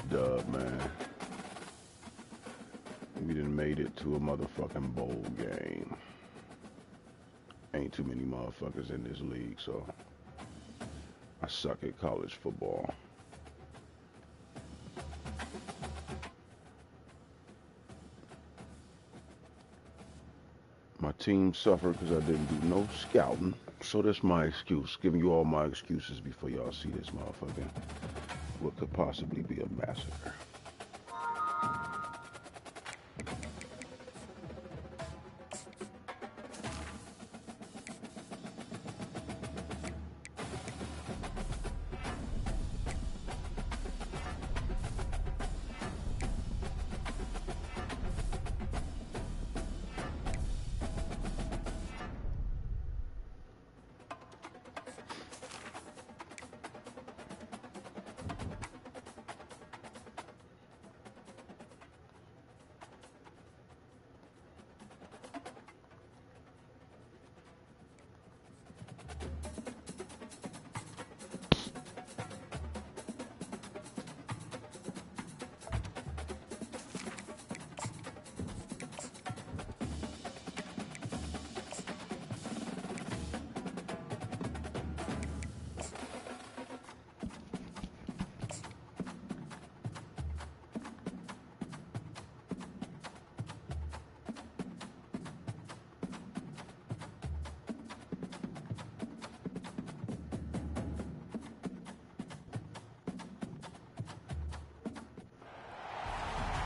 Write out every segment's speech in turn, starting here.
dub, man. We done made it to a motherfucking bowl game. Ain't too many motherfuckers in this league, so I suck at college football. My team suffered because I didn't do no scouting, so that's my excuse. Giving you all my excuses before y'all see this motherfucker. What could possibly be a massacre.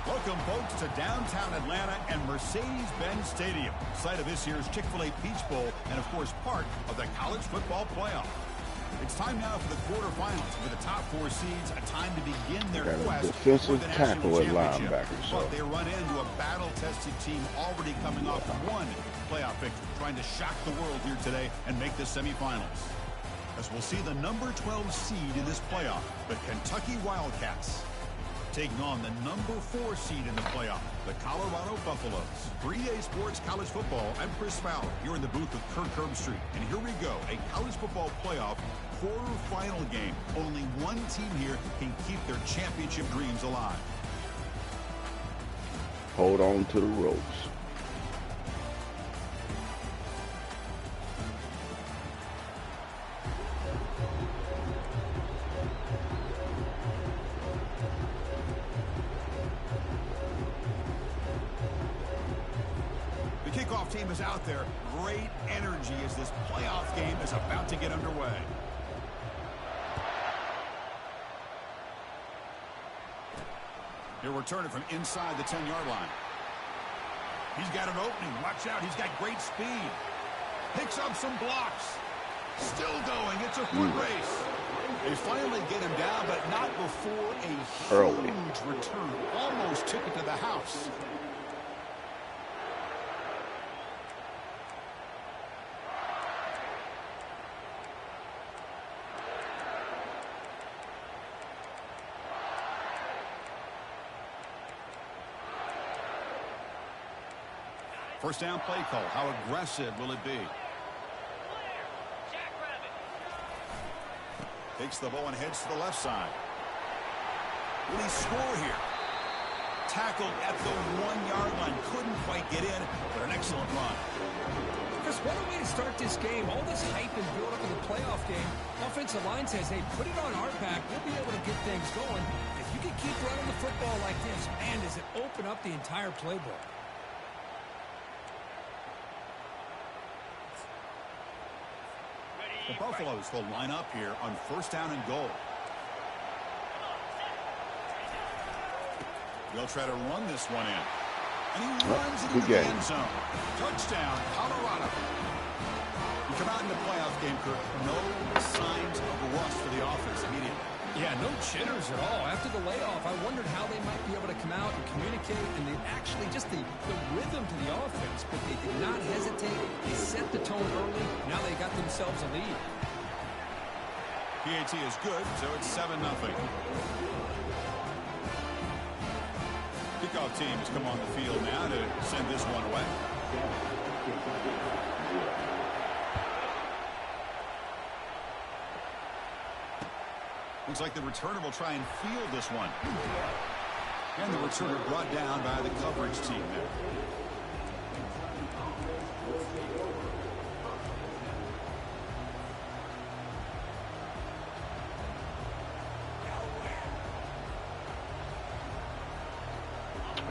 Welcome, folks, to downtown Atlanta and Mercedes-Benz Stadium, site of this year's Chick-fil-A Peach Bowl and, of course, part of the college football playoff. It's time now for the quarterfinals with the top four seeds, a time to begin their quest for the national championship. But they run into a battle-tested team already coming off one playoff victory, trying to shock the world here today and make the semifinals. As we'll see the number 12 seed in this playoff, the Kentucky Wildcats, taking on the number 4 seed in the playoff, the Colorado Buffaloes. 3A Sports College Football, I'm Chris Fowler, here in the booth with Kirk Herbstreit. And here we go, a college football playoff quarterfinal game. Only one team here can keep their championship dreams alive. Hold on to the ropes. Team is out there. Great energy as this playoff game is about to get underway. He'll return it from inside the 10-yard line. He's got an opening. Watch out. He's got great speed. Picks up some blocks. Still going. It's a foot race. They finally get him down, but not before a huge return. Almost took it to the house. First down play call. How aggressive will it be? Takes the ball and heads to the left side. Will he score here? Tackled at the 1-yard line. Couldn't quite get in, but an excellent run. Chris, what a way to start this game. All this hype and build up in the playoff game. Offensive line says, hey, put it on our back. We'll be able to get things going. If you can keep running the football like this, man, does it open up the entire playbook. The Buffaloes will line up here on first down and goal. They'll try to run this one in. And he runs into the end zone. Touchdown, Colorado. You come out in the playoff game, Kirk, no signs of rust for the offense immediately. Yeah, no jitters at all. After the layoff, I wondered how they might be able to come out and communicate, and they actually just the rhythm to the offense, but they did not hesitate. They set the tone early. Now they got themselves a lead. PAT is good, so it's 7-0. Kickoff team has come on the field now to send this one away. Looks like the returner will try and field this one. And the returner brought down by the coverage team there.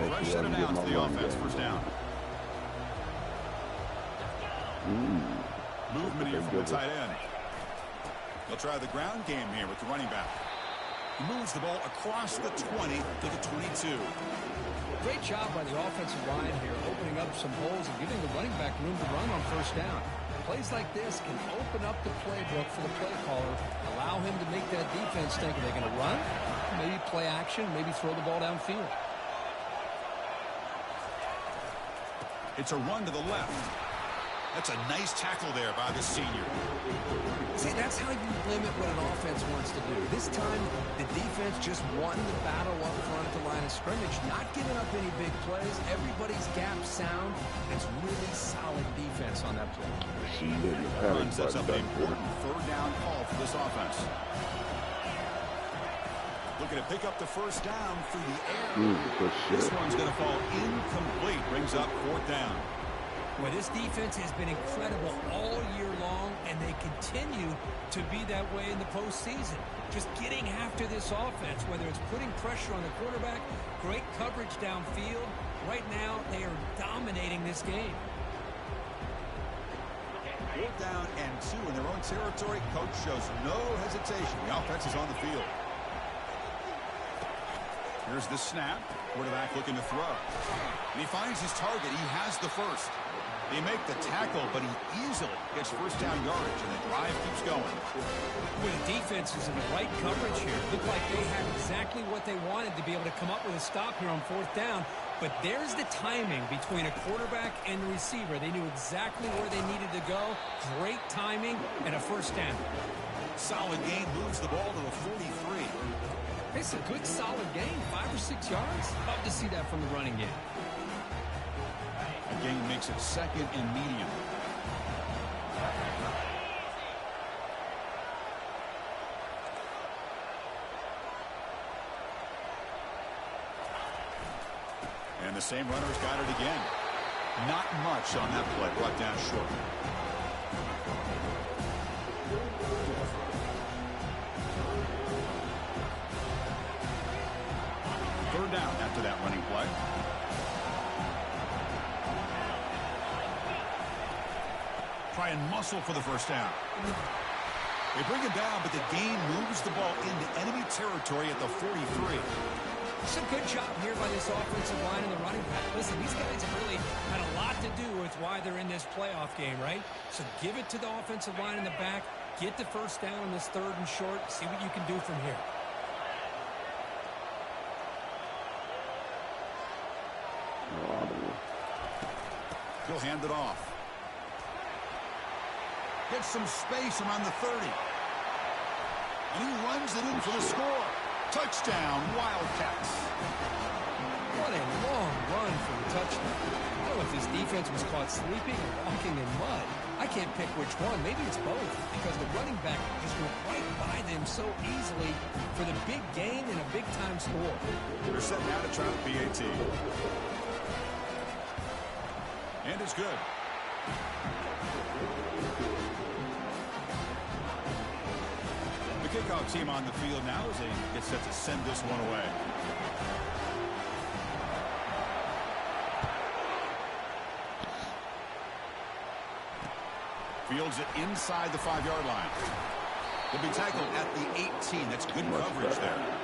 Rush set it down to the offense, first down. Movement here from the tight end. They'll try the ground game here with the running back. He moves the ball across the 20 to the 22. Great job by the offensive line here, opening up some holes and giving the running back room to run on first down. Plays like this can open up the playbook for the play caller, allow him to make that defense think, are they going to run? Maybe play action, maybe throw the ball downfield. It's a run to the left. That's a nice tackle there by the senior. See, that's how you limit what an offense wants to do. This time, the defense just won the battle up front at the line of scrimmage, not giving up any big plays. Everybody's gap sound. It's really solid defense on that play. That run sets up an important third down call for this offense. Looking to pick up the first down through the air. This one's going to fall incomplete. Brings up fourth down. Well, this defense has been incredible all year long, and they continue to be that way in the postseason. Just getting after this offense, whether it's putting pressure on the quarterback, great coverage downfield. Right now, they are dominating this game. Fourth down and 2 in their own territory. Coach shows no hesitation. The offense is on the field. Here's the snap. Quarterback looking to throw. And he finds his target. He has the first. They make the tackle, but he easily gets first down yardage, and the drive keeps going. Well, the defense is in the right coverage here. Looked like they had exactly what they wanted to be able to come up with a stop here on fourth down. But there's the timing between a quarterback and the receiver. They knew exactly where they needed to go. Great timing and a first down. Solid gain, moves the ball to the 43. It's a good, solid gain, 5 or 6 yards. Love to see that from the running game. A gain makes it second and medium. And the same runner's got it again. Not much on that play, brought down short. Third down after that running play. Try and muscle for the first down. They bring it down, but the gain moves the ball into enemy territory at the 43. It's a good job here by this offensive line and the running back. Listen, these guys have really had a lot to do with why they're in this playoff game, right? So give it to the offensive line in the back. Get the first down on this third and short. See what you can do from here. He'll hand it off. Gets some space around the 30. And he runs it in for the score. Touchdown, Wildcats. What a long run for the touchdown. I don't know if this defense was caught sleeping or walking in mud. I can't pick which one. Maybe it's both, because the running back just went right by them so easily for the big gain and a big-time score. They're set now to try the PAT. And it's good. The kickoff team on the field now as they get set to send this one away. Fields it inside the 5-yard line. They'll be tackled at the 18. That's good coverage there.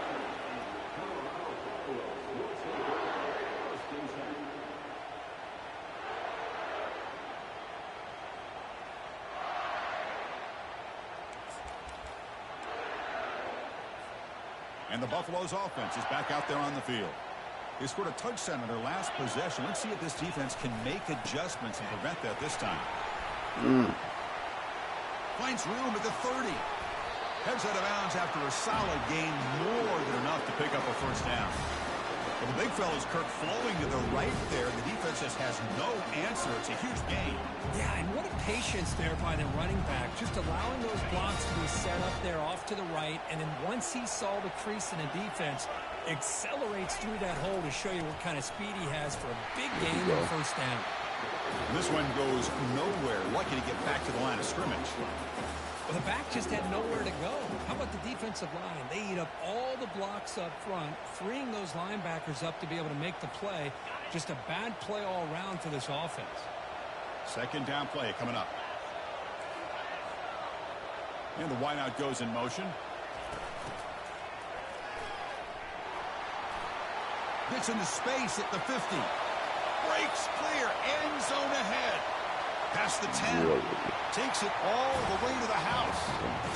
And the Buffalo's offense is back out there on the field. They scored a touchdown in their last possession. Let's see if this defense can make adjustments and prevent that this time. Finds room at the 30. Heads out of bounds after a solid gain, more than enough to pick up a first down. Well, the big fella's Kirk flowing to the right there. The defense just has no answer. It's a huge gain. Yeah, and what a patience there by the running back, just allowing those blocks to be set up there off to the right, and then once he saw the crease in the defense, accelerates through that hole to show you what kind of speed he has for a big gain on first down. This one goes nowhere. Lucky to get back to the line of scrimmage. Well, the back just had nowhere to go. How about the defensive line? They eat up all the blocks up front, freeing those linebackers up to be able to make the play. Just a bad play all around for this offense. Second down play coming up. And the wideout goes in motion. Gets into space at the 50. Breaks clear. End zone ahead. Past the 10. Takes it all the way to the house.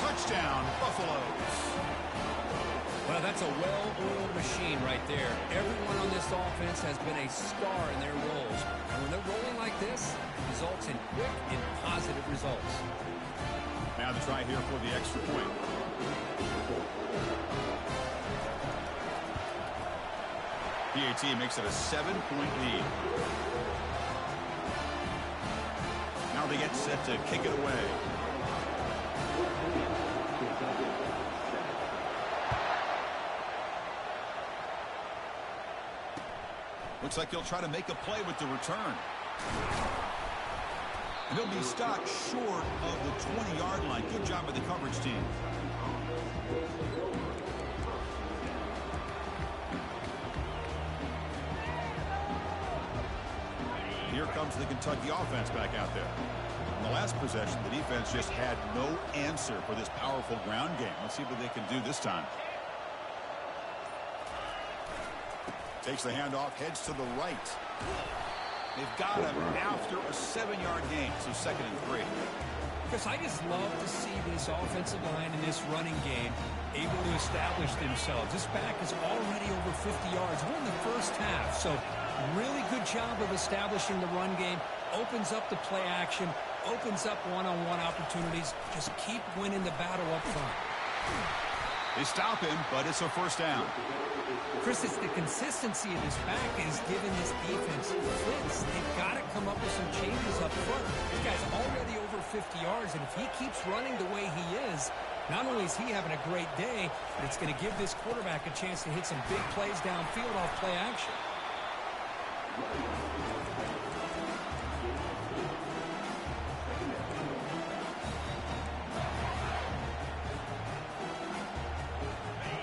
Touchdown, Buffaloes. Well, that's a well-oiled machine right there. Everyone on this offense has been a star in their roles. And when they're rolling like this, it results in quick and positive results. Now the try here for the extra point. PAT makes it a 7-point lead. Now they get set to kick it away. Looks like he'll try to make a play with the return. And he'll be stopped short of the 20-yard line. Good job by the coverage team. Here comes the Kentucky offense back out there. In the last possession, the defense just had no answer for this powerful ground game. Let's see what they can do this time. Takes the handoff, heads to the right. They've got him after a 7-yard gain, so 2nd and 3. Chris, I just love to see this offensive line in this running game able to establish themselves. This back is already over 50 yards. We're in the first half, so really good job of establishing the run game. Opens up the play action, opens up one-on-one opportunities. Just keep winning the battle up front. They stop him, but it's a first down. Chris, it's the consistency of this back is giving this defense fits. They've got to come up with some changes up front. This guy's already over 50 yards, and if he keeps running the way he is, not only is he having a great day, but it's going to give this quarterback a chance to hit some big plays downfield off play action.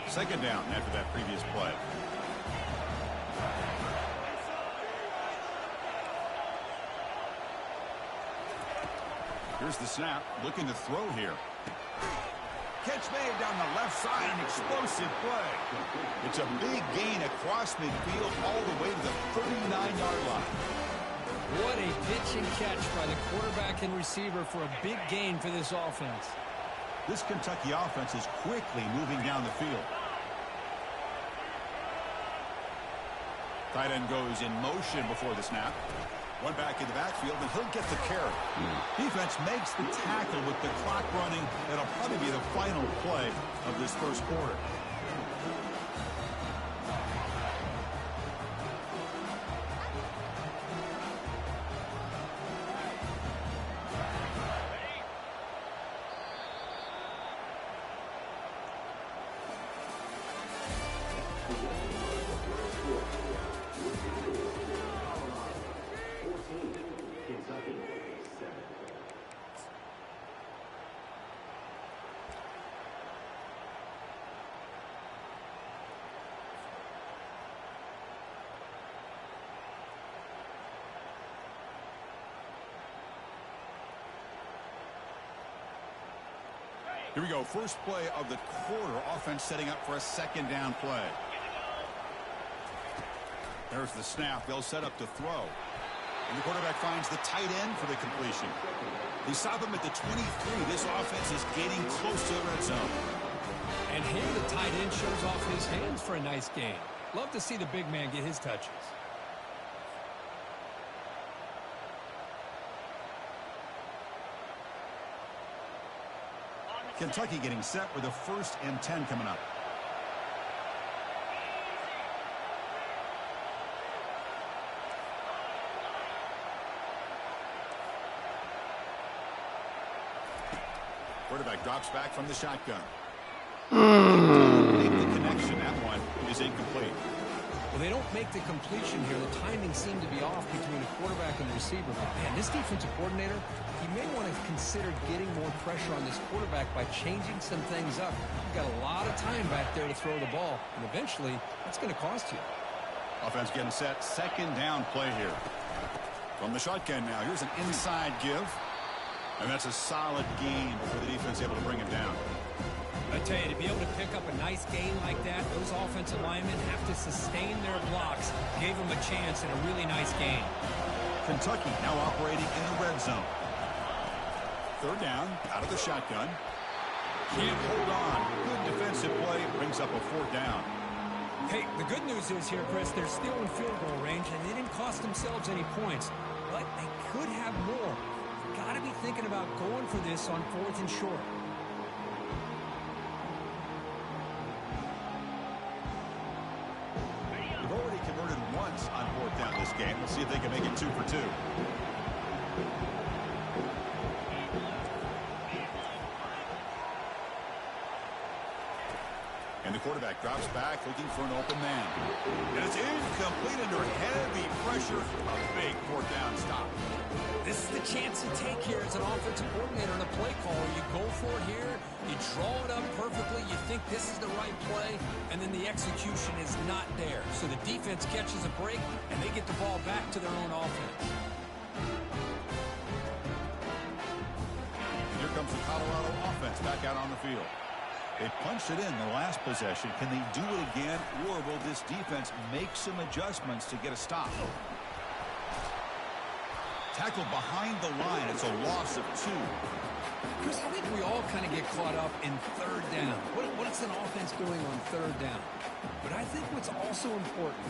Second down after that previous play. Here's the snap, looking to throw here. Catch made down the left side, an explosive play. It's a big gain across midfield all the way to the 39-yard line. What a pitch and catch by the quarterback and receiver for a big gain for this offense. This Kentucky offense is quickly moving down the field. Tight end goes in motion before the snap. One back in the backfield, and he'll get the carry. Defense makes the tackle with the clock running. That'll probably be the final play of this first quarter. Here we go. First play of the quarter. Offense setting up for a second down play. There's the snap. They'll set up to throw. And the quarterback finds the tight end for the completion. They stop him at the 23. This offense is getting close to the red zone. And here the tight end shows off his hands for a nice gain. Love to see the big man get his touches. Kentucky getting set with a 1st and 10 coming up. Quarterback drops back from the shotgun. Make the connection. That one is incomplete. Well, they don't make the completion here. The timing seemed to be off between the quarterback and the receiver. Man, this defensive coordinator, he may want to consider getting more pressure on this quarterback by changing some things up. You've got a lot of time back there to throw the ball, and eventually that's going to cost you. Offense getting set. Second down play here. From the shotgun now. Here's an inside give. And that's a solid game for the defense able to bring it down. I tell you, to be able to pick up a nice gain like that, those offensive linemen have to sustain their blocks. Gave them a chance in a really nice game. Kentucky now operating in the red zone. Third down, out of the shotgun. Can't hold on. Good defensive play, brings up a fourth down. Hey, the good news is here, Chris, they're still in field goal range, and they didn't cost themselves any points. But they could have more. You've got to be thinking about going for this on 4th and short. On 4th down this game. We'll see if they can make it 2 for 2. And the quarterback drops back looking for an open man. And it's incomplete under heavy pressure. A big 4th down stop. This is the chance you take here as an offensive coordinator and a play caller. You go for it here, you draw it up perfectly, you think this is the right play, and then the execution is not there. So the defense catches a break, and they get the ball back to their own offense. And here comes the Colorado offense back out on the field. They punched it in the last possession. Can they do it again, or will this defense make some adjustments to get a stop? Tackled behind the line. It's a loss of 2. Chris, I think we all kind of get caught up in 3rd down. What's an offense doing on 3rd down? But I think what's also important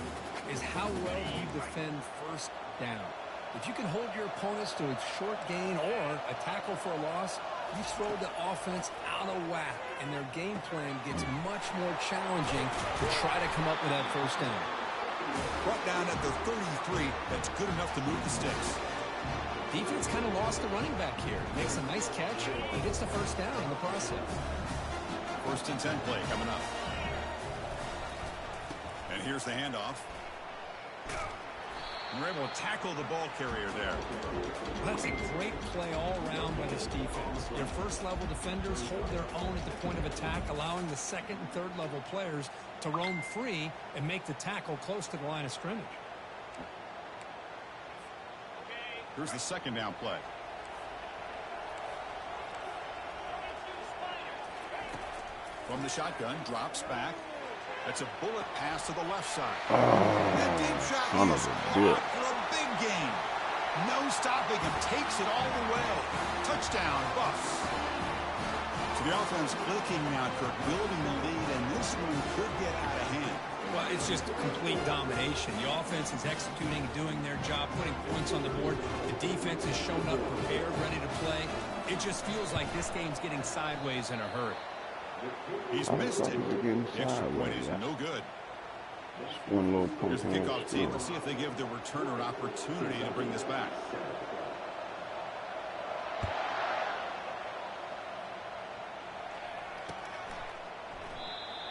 is how well you defend 1st down. If you can hold your opponents to a short gain or a tackle for a loss, you throw the offense out of whack, and their game plan gets much more challenging to try to come up with that 1st down. Brought down at the 33. That's good enough to move the sticks. Defense kind of lost the running back here. Makes a nice catch and gets the 1st down in the process. 1st and 10 play coming up. And here's the handoff. And we're able to tackle the ball carrier there. That's a great play all around by this defense. Your 1st level defenders hold their own at the point of attack, allowing the 2nd and 3rd level players to roam free and make the tackle close to the line of scrimmage. Here's the 2nd down play. From the shotgun, drops back. That's a bullet pass to the left side. That deep shot is caught for a big gain. No stopping him. Takes it all the way. Touchdown, Buffs. So the offense clicking now, Kirk, building the lead, and this one could get out of hand. Well, it's just complete domination. The offense is executing, doing their job, putting points on the board. The defense has shown up prepared, ready to play. It just feels like this game's getting sideways in a hurry. He's missed it. Extra point is no good. One little Here's the kickoff team. Let's see if they give the returner an opportunity to bring this back.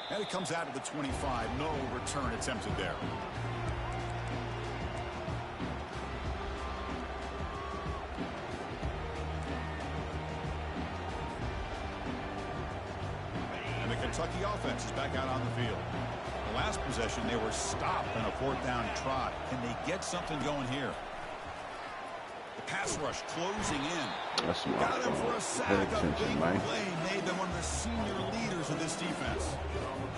And it comes out of the 25. No return attempted there. And the Kentucky offense is back out on the field. The last possession, they were stopped on a 4th down try. Can they get something going here? The pass rush closing in. That's my Got him for a sack. A big man. play made them one of the senior leaders of this defense.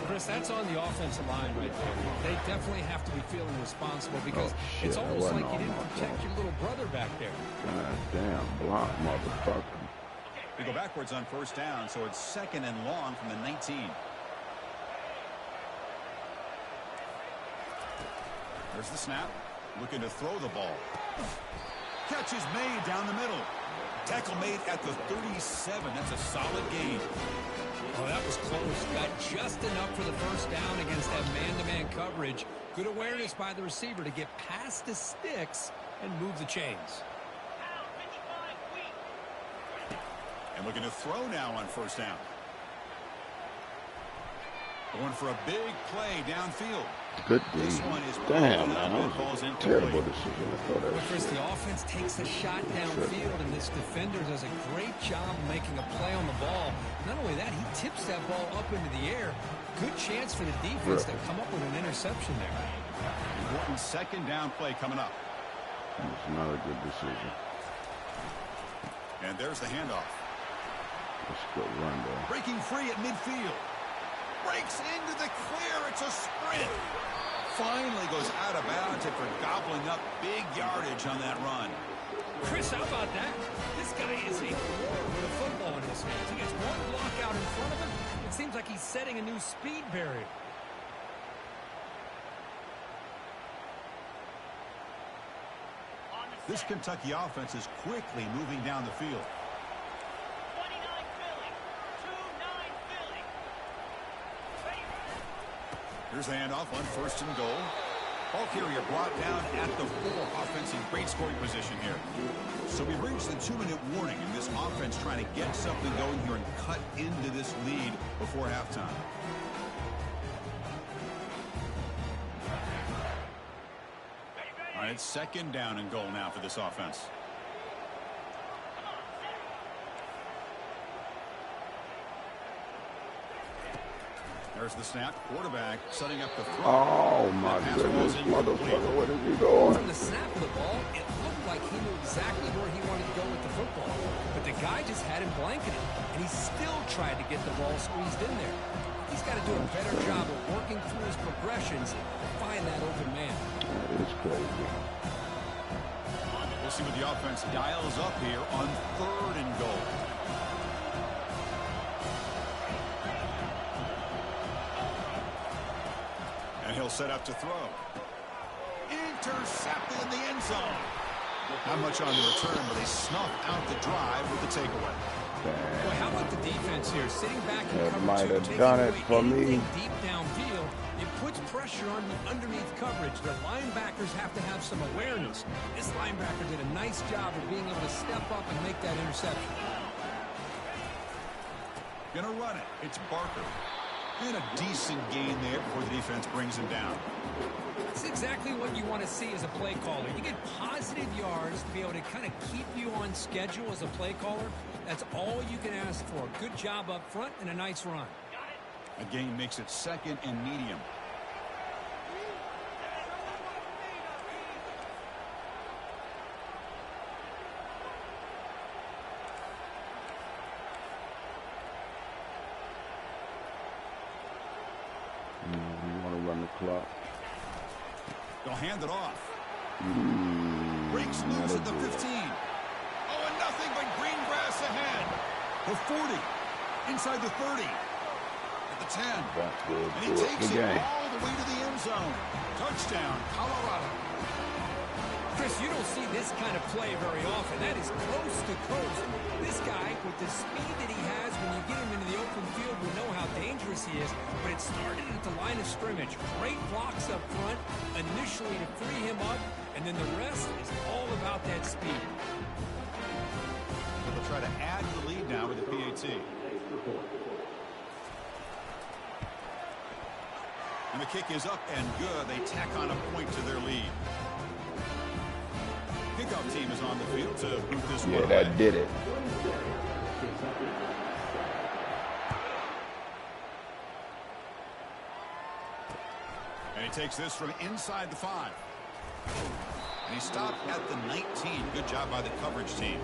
Chris, that's on the offensive line right there. They definitely have to be feeling responsible because it's almost like you didn't protect your little brother back there. God damn, block, motherfucker. We go backwards on 1st down, so it's 2nd and long from the 19. There's the snap. Looking to throw the ball. Catch is made down the middle. Tackle made at the 37. That's a solid gain. Oh, that was close. Got just enough for the 1st down against that man-to-man coverage. Good awareness by the receiver to get past the sticks and move the chains. And looking to throw now on first down. Going for a big play downfield. Good D. This one is Damn, man, that was a terrible decision. I thought that But Chris, the offense takes a shot downfield, and this defender does a great job of making a play on the ball. Not only that, he tips that ball up into the air. Good chance for the defense to come up with an interception there. Important second down play coming up. It's not a good decision. And there's the handoff. That's a good run, though. Breaking free at midfield. Breaks into the clear. It's a sprint. Finally goes out of bounds after gobbling up big yardage on that run. Chris, how about that? This guy is a war with a football in his hands. He gets one block out in front of him. It seems like he's setting a new speed barrier. This Kentucky offense is quickly moving down the field. Here's the handoff on first and goal. Ball carrier brought down at the 4. Offense in great scoring position here. So we've reached the 2-minute warning, and this offense trying to get something going here and cut into this lead before halftime. All right, second down and goal now for this offense. There's the snap. Quarterback setting up the throw. Oh, my goodness, motherfucker, where is he going? From the snap of the ball, it looked like he knew exactly where he wanted to go with the football. But the guy just had him blanketed, and he still tried to get the ball squeezed in there. He's got to do a better job of working through his progressions to find that open man. That is crazy. We'll see what the offense dials up here on third and goal. And he'll set up to throw. Intercepted in the end zone. Not much on the return, but they snuff out the drive with the takeaway. Boy, how about the defense here? Sitting back in That cover might 2, have taking done it away for me. anything deep downfield. It puts pressure on the underneath coverage. The linebackers have to have some awareness. This linebacker did a nice job of being able to step up and make that interception. Gonna run it. It's Barker. And a decent gain there before the defense brings him down. That's exactly what you want to see as a play caller. You get positive yards to be able to kind of keep you on schedule as a play caller. That's all you can ask for. Good job up front and a nice run. A gain makes it second and medium. You want to run the clock. They'll hand it off. Breaks loose at the 15. Oh, and nothing but green grass ahead. The 40. Inside the 30. At the 10. And he takes it all the way to the end zone. Touchdown, Colorado. Chris, you don't see this kind of play very often. That is coast to coast. This guy, with the speed that he has, when you get him into the open field, we know how dangerous he is. But it started at the line of scrimmage. Great blocks up front, initially to free him up, and then the rest is all about that speed. They'll try to add to the lead now with the PAT. And the kick is up and good. They tack on a point to their lead. Kickoff team is on the field to boot this one away. That did it. And he takes this from inside the 5. And he stopped at the 19. Good job by the coverage team.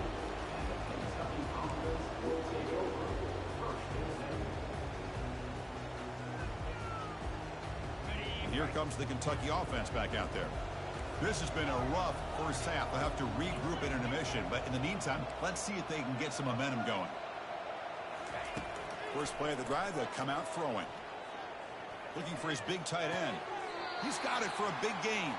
And here comes the Kentucky offense back out there. This has been a rough first half. They'll have to regroup in intermission. But in the meantime, let's see if they can get some momentum going. First play of the drive, they'll come out throwing. Looking for his big tight end. He's got it for a big gain.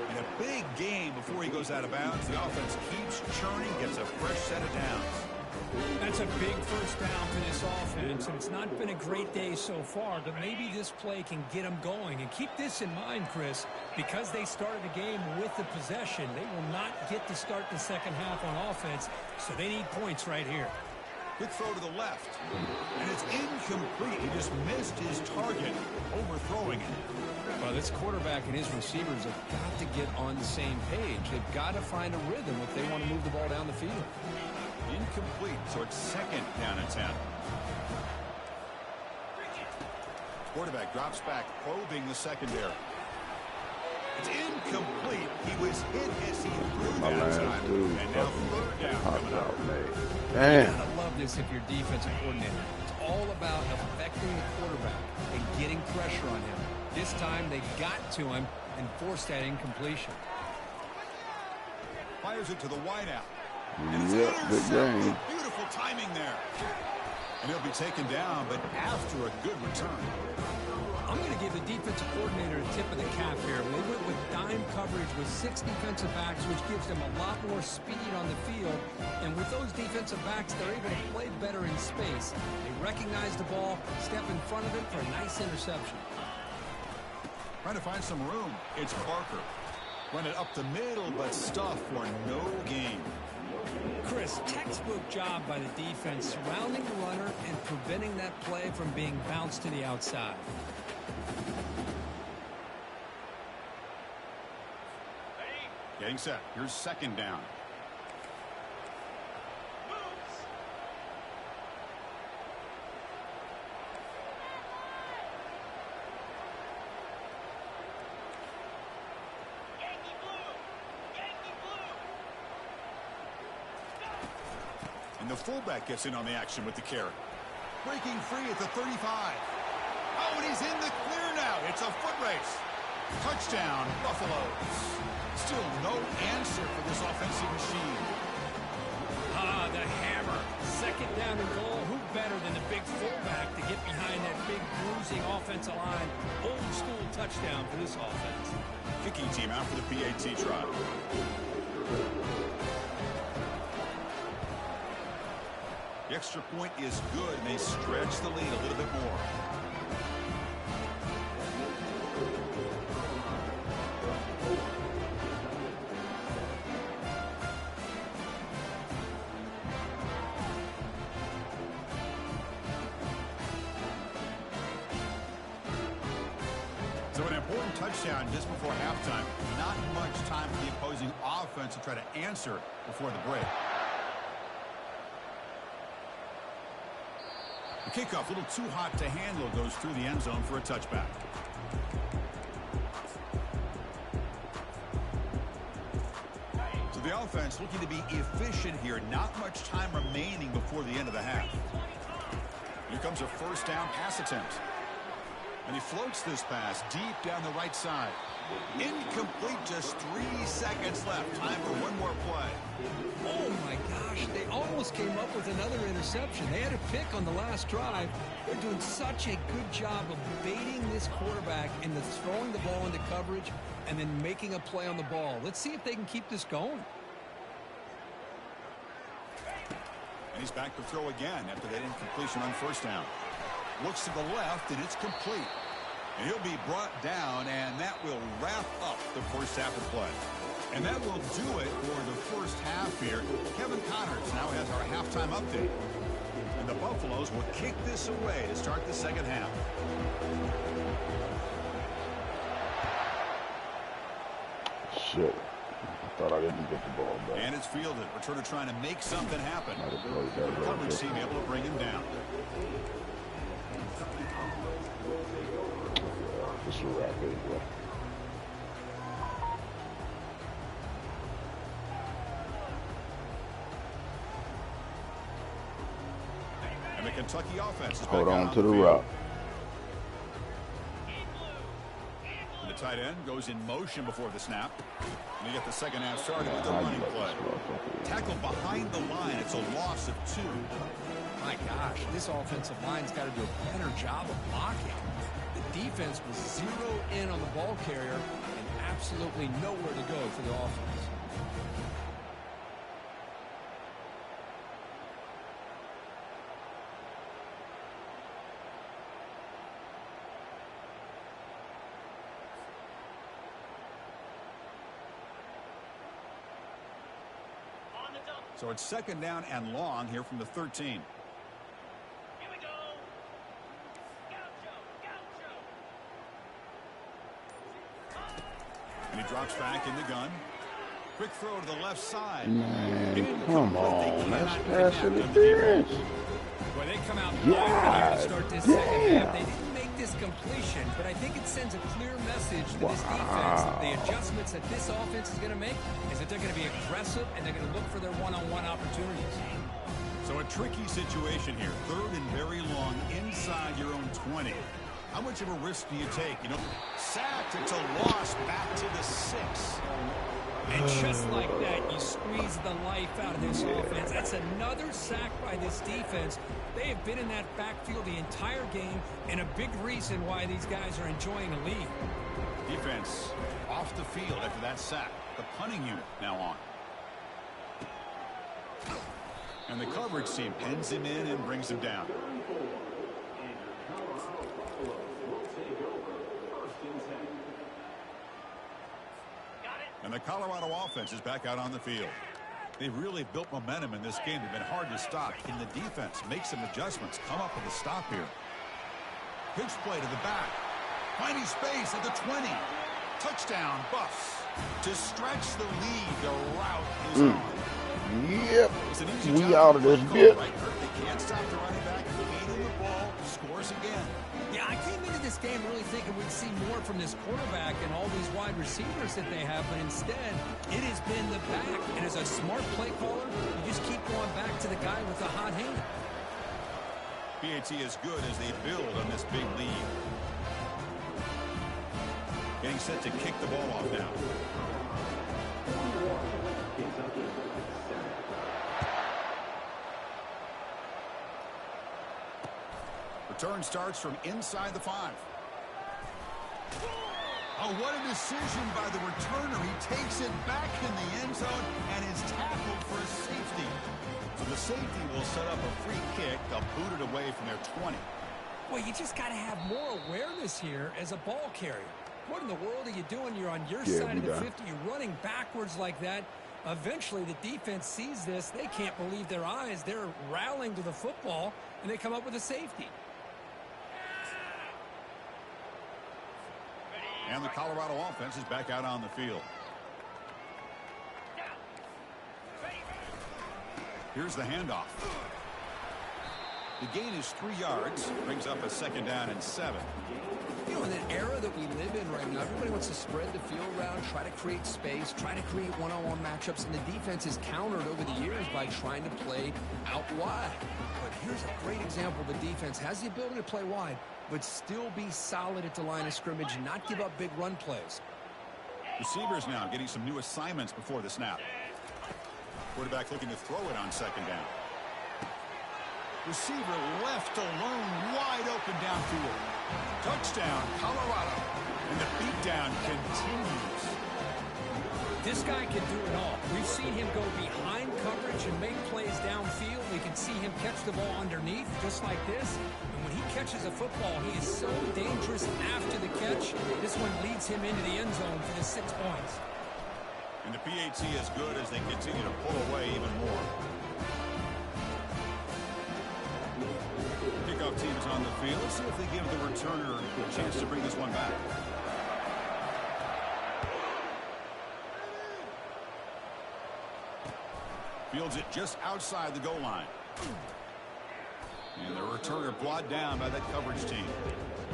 And a big gain before he goes out of bounds. The offense keeps churning, gets a fresh set of downs. That's a big first down for this offense, and it's not been a great day so far, but maybe this play can get them going. And keep this in mind, Chris, because they started the game with the possession, they will not get to start the second half on offense, so they need points right here. Quick throw to the left. And it's incomplete. He just missed his target, overthrowing it. Well, this quarterback and his receivers have got to get on the same page. They've got to find a rhythm if they want to move the ball down the field. Incomplete, so it's second down and 10. Quarterback drops back, probing the secondary. It's incomplete. He was hit as he threw My that last time. dude And now third down popped coming up. out, man. You Damn. gotta love this if you're defensive coordinator. It's all about affecting the quarterback and getting pressure on him. This time they got to him and forced that incompletion. Fires it to the wideout. And it's Yep, big intercepted. game. Beautiful timing there. And he'll be taken down, but after a good return. I'm going to give the defensive coordinator a tip of the cap here. They went with dime coverage with 6 defensive backs, which gives them a lot more speed on the field. And with those defensive backs, they're able to play better in space. They recognize the ball, step in front of it for a nice interception. Trying to find some room. It's Parker. Run it up the middle, but stuffed for no gain. Chris, textbook job by the defense surrounding the runner and preventing that play from being bounced to the outside. Getting set. Here's second down. And the fullback gets in on the action with the carry. Breaking free at the 35. Oh, and he's in the clear now. It's a foot race. Touchdown, Buffaloes. Still no answer for this offensive machine. Ah, the hammer. Second down and goal. Who better than the big fullback to get behind that big bruising offensive line? Old school touchdown for this offense. Kicking team out for the PAT try. The extra point is good, and they stretch the lead a little bit more. So an important touchdown just before halftime. Not much time for the opposing offense to try to answer before the break. The kickoff, a little too hot to handle, goes through the end zone for a touchback. So the offense looking to be efficient here. Not much time remaining before the end of the half. Here comes a first down pass attempt. And he floats this pass deep down the right side. Incomplete, just 3 seconds left. Time for one more play. Oh, my gosh. They almost came up with another interception. They had a pick on the last drive. They're doing such a good job of baiting this quarterback into throwing the ball into coverage and then making a play on the ball. Let's see if they can keep this going. And he's back to throw again after that incompletion on first down. Looks to the left, and it's complete. And he'll be brought down, and that will wrap up the first half of play. And that will do it for the first half here. Kevin Connors now has our halftime update. And the Buffaloes will kick this away to start the second half. Shit. I thought I didn't get the ball back. And it's fielded. Returner trying to make something happen. Might have closed that door. Coverage team able to bring him down. This is a wrap anyway. And the Kentucky offense is Hold back out on to the field. rock. And the tight end goes in motion before the snap. And you get the second half started with the running play. Tackle behind the line. It's a loss of 2. My gosh, this offensive line's got to do a better job of blocking. The defense was zeroed in on the ball carrier and absolutely nowhere to go for the offense. So it's second down and long here from the 13. he drops back in the gun. Quick throw to the left side. Man, come on. That's pass interference. Well, they come out God to start this second half. They didn't make this completion, but I think it sends a clear message to this defense. The adjustments that this offense is going to make is that they're going to be aggressive and they're going to look for their one-on-one opportunities. So a tricky situation here. 3rd and very long inside your own 20. How much of a risk do you take? You know, sacked, it's a loss back to the 6. And just like that, you squeeze the life out of this offense. That's another sack by this defense. They have been in that backfield the entire game, and a big reason why these guys are enjoying the lead. Defense off the field after that sack. The punting unit now on. And the coverage team pins him in and brings him down. And the Colorado offense is back out on the field. They've really built momentum in this game. They've been hard to stop. Can the defense make some adjustments? Come up with a stop here. Pitch play to the back. Finding space at the 20. Touchdown, Buffs. To stretch the lead, the route is on. Yep. We out of this bit. Right? They can't stop the running back. Feed him the ball. Scores again. Yeah, I came into this game really thinking we'd see more from this quarterback and all these wide receivers that they have, but instead, it has been the back. And as a smart play caller, you just keep going back to the guy with the hot hand. PAT is good as they build on this big lead. Getting set to kick the ball off now. Return starts from inside the 5. Oh, what a decision by the returner. He takes it back in the end zone and is tackled for a safety. So the safety will set up a free kick. They'll boot it away from their 20. Well, you just got to have more awareness here as a ball carrier. What in the world are you doing? You're on your side of the 50. You're running backwards like that. Eventually, the defense sees this. They can't believe their eyes. They're rallying to the football, and they come up with a safety. And the Colorado offense is back out on the field. Here's the handoff. The gain is 3 yards. Brings up a 2nd down and 7. You know, in an era that we live in right now, everybody wants to spread the field around, try to create space, try to create one-on-one matchups, and the defense is countered over the years by trying to play out wide. But here's a great example. The defense has the ability to play wide, but still be solid at the line of scrimmage and not give up big run plays. Receivers now getting some new assignments before the snap. Quarterback looking to throw it on 2nd down. Receiver left alone, wide open downfield. Touchdown, Colorado. And the beatdown continues. This guy can do it all. We've seen him go behind coverage and make plays downfield. We can see him catch the ball underneath, just like this. And when he catches a football, he is so dangerous after the catch. This one leads him into the end zone for the 6 points. And the PAT is good as they continue to pull away even more. Kickoff team is on the field. Let's see if they give the returner a chance to bring this one back. Fields it just outside the goal line. And the returner brought down by that coverage team.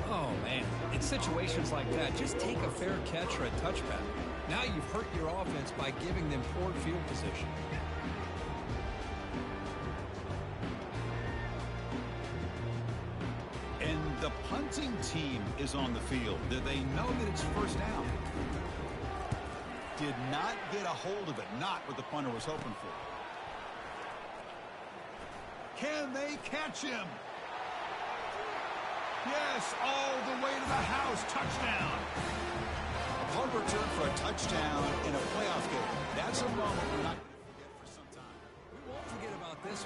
Oh, man. In situations like that, just take a fair catch or a touchback. Now you've hurt your offense by giving them poor field position. And the punting team is on the field. Do they know that it's 1st down? Did not get a hold of it. Not what the punter was hoping for. Can they catch him? Yes, all the way to the house. Touchdown. A punt return for a touchdown in a playoff game. That's a moment we're not going to forget for some time. We won't forget about this one.